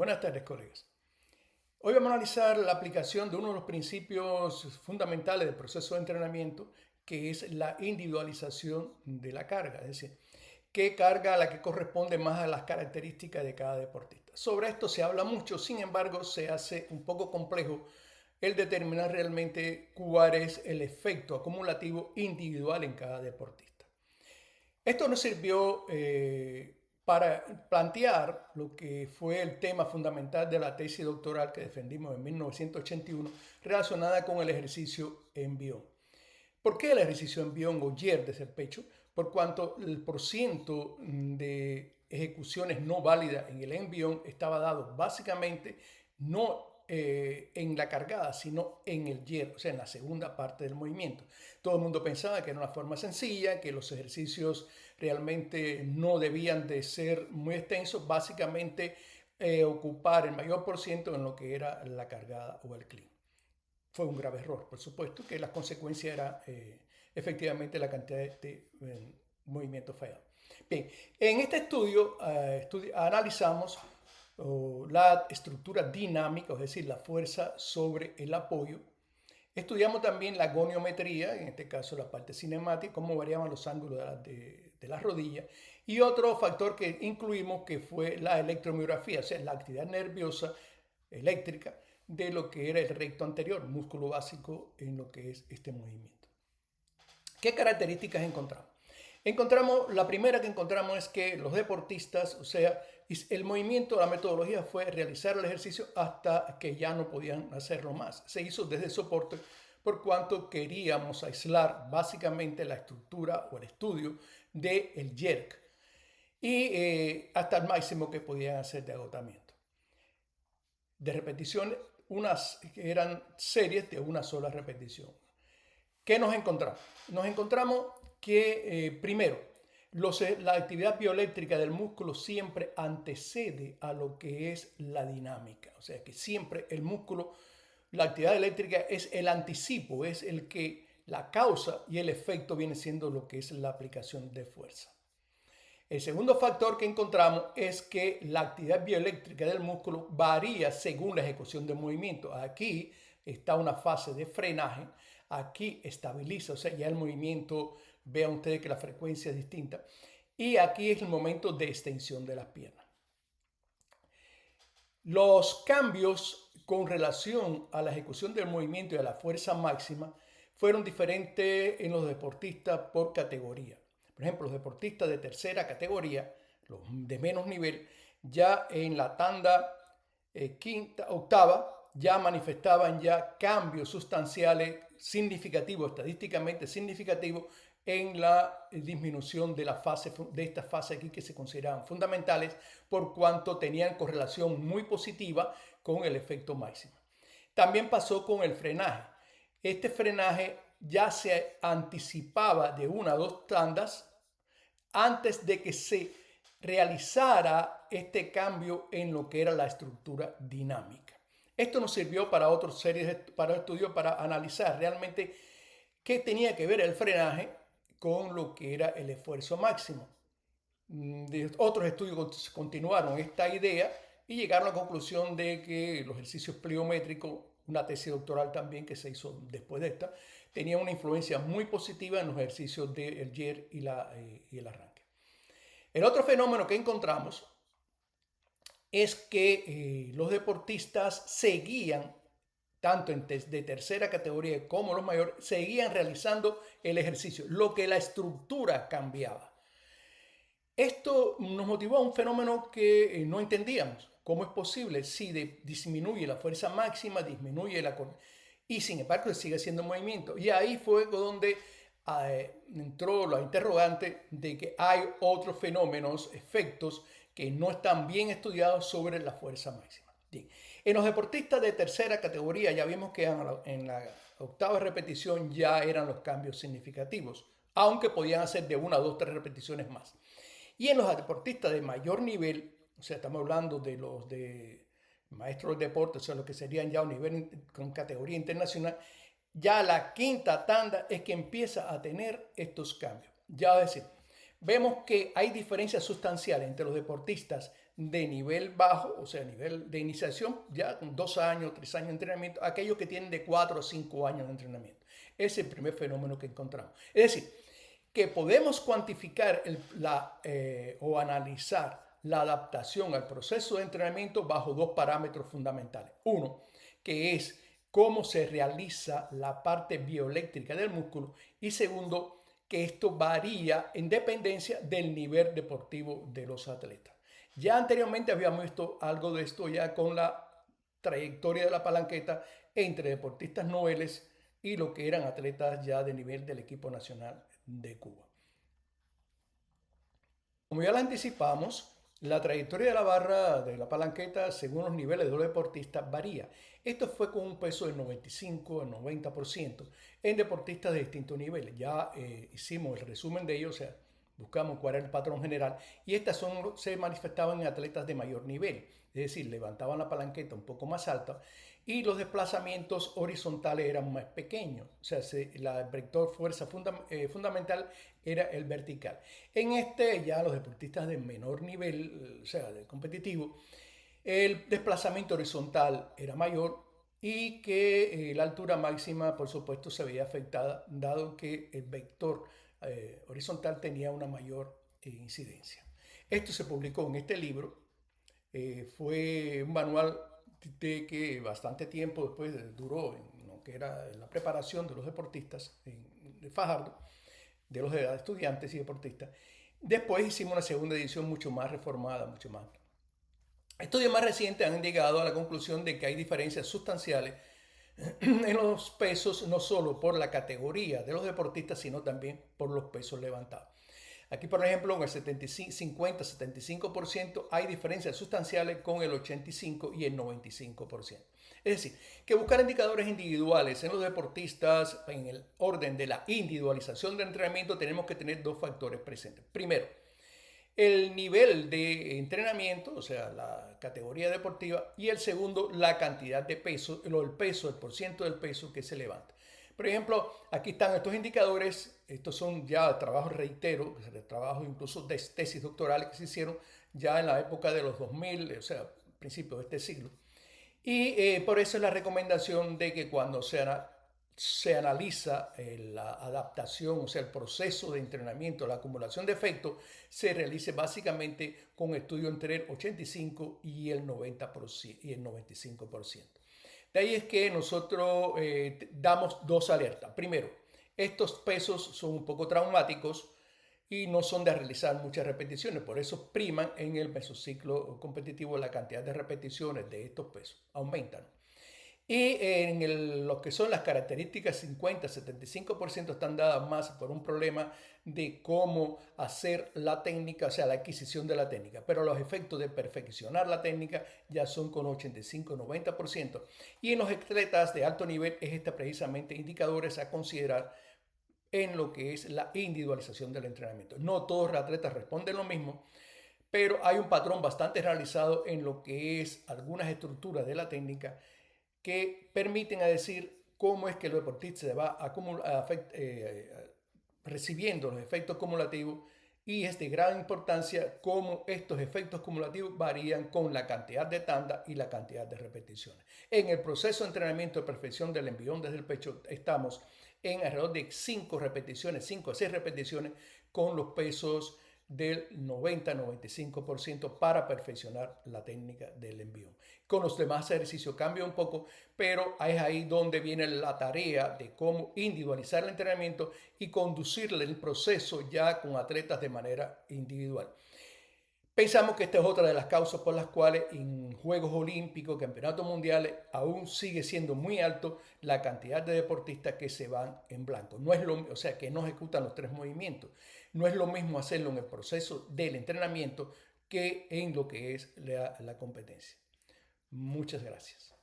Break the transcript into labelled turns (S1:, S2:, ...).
S1: Buenas tardes, colegas. Hoy vamos a analizar la aplicación de uno de los principios fundamentales del proceso de entrenamiento, que es la individualización de la carga, es decir, qué carga a la que corresponde más a las características de cada deportista. Sobre esto se habla mucho, sin embargo, se hace un poco complejo el determinar realmente cuál es el efecto acumulativo individual en cada deportista. Esto nos sirvió para plantear lo que fue el tema fundamental de la tesis doctoral que defendimos en 1981 relacionada con el ejercicio envión. ¿Por qué el ejercicio envión o YER desde el pecho? Por cuanto el porciento de ejecuciones no válidas en el envión estaba dado básicamente no en la cargada, sino en el YER, o sea, en la segunda parte del movimiento. Todo el mundo pensaba que era una forma sencilla, que los ejercicios realmente no debían de ser muy extensos, básicamente ocupar el mayor porciento en lo que era la cargada o el clean. Fue un grave error, por supuesto, que la consecuencia era efectivamente la cantidad de movimientos fallados. Bien, en este estudio analizamos la estructura dinámica, es decir, la fuerza sobre el apoyo. Estudiamos también la goniometría, en este caso la parte cinemática, cómo variaban los ángulos de las rodillas. Y otro factor que incluimos que fue la electromiografía, o sea, la actividad nerviosa eléctrica de lo que era el recto anterior, músculo básico en lo que es este movimiento. ¿Qué características encontramos? La primera que encontramos es que los deportistas, o sea, el movimiento, la metodología fue realizar el ejercicio hasta que ya no podían hacerlo más. Se hizo desde soporte por cuanto queríamos aislar básicamente la estructura o el estudio del jerk y hasta el máximo que podían hacer de agotamiento. De repeticiones, unas que eran series de una sola repetición. ¿Qué nos encontramos? Nos encontramos que, primero, la actividad bioeléctrica del músculo siempre antecede a lo que es la dinámica. O sea que siempre el músculo, la actividad eléctrica es el anticipo, es el que la causa y el efecto viene siendo lo que es la aplicación de fuerza. El segundo factor que encontramos es que la actividad bioeléctrica del músculo varía según la ejecución del movimiento. Aquí está una fase de frenaje, aquí estabiliza, o sea, ya el movimiento, vean ustedes que la frecuencia es distinta, y aquí es el momento de extensión de las piernas. Los cambios con relación a la ejecución del movimiento y a la fuerza máxima fueron diferentes en los deportistas por categoría. Por ejemplo, los deportistas de tercera categoría, los de menos nivel, ya en la tanda octava, ya manifestaban ya cambios sustanciales significativos, estadísticamente significativos, en la disminución de esta fase aquí que se consideraban fundamentales por cuanto tenían correlación muy positiva con el efecto máximo. También pasó con el frenaje. Este frenaje ya se anticipaba de una o dos tandas antes de que se realizara este cambio en lo que era la estructura dinámica. Esto nos sirvió para otras series, para estudios, para analizar realmente qué tenía que ver el frenaje con lo que era el esfuerzo máximo. Otros estudios continuaron esta idea y llegaron a la conclusión de que los ejercicios pliométricos, una tesis doctoral también que se hizo después de esta, tenía una influencia muy positiva en los ejercicios del YER y el arranque. El otro fenómeno que encontramos es que los deportistas seguían, tanto de tercera categoría como los mayores, seguían realizando el ejercicio, lo que la estructura cambiaba. Esto nos motivó a un fenómeno que no entendíamos. ¿Cómo es posible si disminuye la fuerza máxima, disminuye la y sin embargo se sigue haciendo movimiento? Y ahí fue donde entró la interrogante de que hay otros fenómenos, efectos que no están bien estudiados sobre la fuerza máxima. Bien. En los deportistas de tercera categoría ya vimos que en la octava repetición ya eran los cambios significativos, aunque podían hacer de una, dos, tres repeticiones más. Y en los deportistas de mayor nivel, o sea, estamos hablando de los de maestros de deporte, o sea, los que serían ya a un nivel con categoría internacional, ya la quinta tanda es que empieza a tener estos cambios. Ya es decir, vemos que hay diferencias sustanciales entre los deportistas de nivel bajo, o sea, nivel de iniciación, ya con 2 años, 3 años de entrenamiento, a aquellos que tienen de 4 o 5 años de entrenamiento. Ese es el primer fenómeno que encontramos. Es decir, que podemos cuantificar o analizar la adaptación al proceso de entrenamiento bajo dos parámetros fundamentales. Uno, que es cómo se realiza la parte bioeléctrica del músculo, y segundo, que esto varía en dependencia del nivel deportivo de los atletas. Ya anteriormente habíamos visto algo de esto ya con la trayectoria de la palanqueta entre deportistas noveles y lo que eran atletas ya de nivel del equipo nacional de Cuba. Como ya lo anticipamos, la trayectoria de la barra de la palanqueta según los niveles de los deportistas varía. Esto fue con un peso del 95 al 90% en deportistas de distintos niveles. Ya hicimos el resumen de ellos, o sea, buscamos cuál era el patrón general, y estas se manifestaban en atletas de mayor nivel, es decir, levantaban la palanqueta un poco más alta y los desplazamientos horizontales eran más pequeños, o sea, el vector fuerza fundamental era el vertical. En ya los deportistas de menor nivel, o sea, de competitivo, el desplazamiento horizontal era mayor y que la altura máxima, por supuesto, se veía afectada, dado que el vector horizontal tenía una mayor incidencia. Esto se publicó en este libro. Fue un manual de que bastante tiempo después duró en lo que era la preparación de los deportistas de Fajardo, de los de edad estudiantes y deportistas. Después hicimos una segunda edición mucho más reformada, mucho más. Estudios más recientes han llegado a la conclusión de que hay diferencias sustanciales en los pesos, no solo por la categoría de los deportistas, sino también por los pesos levantados. Aquí, por ejemplo, en el 50-75% hay diferencias sustanciales con el 85% y el 95%. Es decir, que buscar indicadores individuales en los deportistas, en el orden de la individualización del entrenamiento, tenemos que tener dos factores presentes. Primero, el nivel de entrenamiento, o sea, la categoría deportiva, y el segundo, la cantidad de peso, el peso, el porciento del peso que se levanta. Por ejemplo, aquí están estos indicadores, estos son ya trabajos, reitero, trabajos incluso de tesis doctorales que se hicieron ya en la época de los 2000, o sea, principios de este siglo. Y por eso es la recomendación de que cuando se analiza la adaptación, o sea, el proceso de entrenamiento, la acumulación de efectos, se realice básicamente con estudio entre el 85 y el 90% y el 95%. De ahí es que nosotros damos dos alertas. Primero, estos pesos son un poco traumáticos y no son de realizar muchas repeticiones, por eso priman en el mesociclo competitivo la cantidad de repeticiones de estos pesos, aumentan. Y en lo que son las características 50-75% están dadas más por un problema de cómo hacer la técnica, o sea, la adquisición de la técnica. Pero los efectos de perfeccionar la técnica ya son con 85-90%. Y en los atletas de alto nivel es precisamente indicadores a considerar en lo que es la individualización del entrenamiento. No todos los atletas responden lo mismo, pero hay un patrón bastante realizado en lo que es algunas estructuras de la técnica que permiten a decir cómo es que el deportista se va recibiendo los efectos cumulativos, y es de gran importancia cómo estos efectos cumulativos varían con la cantidad de tanda y la cantidad de repeticiones. En el proceso de entrenamiento de perfección del envión desde el pecho estamos en alrededor de 5 repeticiones, 5 a 6 repeticiones con los pesos del 90-95% para perfeccionar la técnica del envión. Con los demás ejercicios cambia un poco, pero es ahí donde viene la tarea de cómo individualizar el entrenamiento y conducirle el proceso ya con atletas de manera individual. Pensamos que esta es otra de las causas por las cuales en Juegos Olímpicos, Campeonatos Mundiales, aún sigue siendo muy alto la cantidad de deportistas que se van en blanco. No es o sea, que no ejecutan los 3 movimientos. No es lo mismo hacerlo en el proceso del entrenamiento que en lo que es la competencia. Muchas gracias.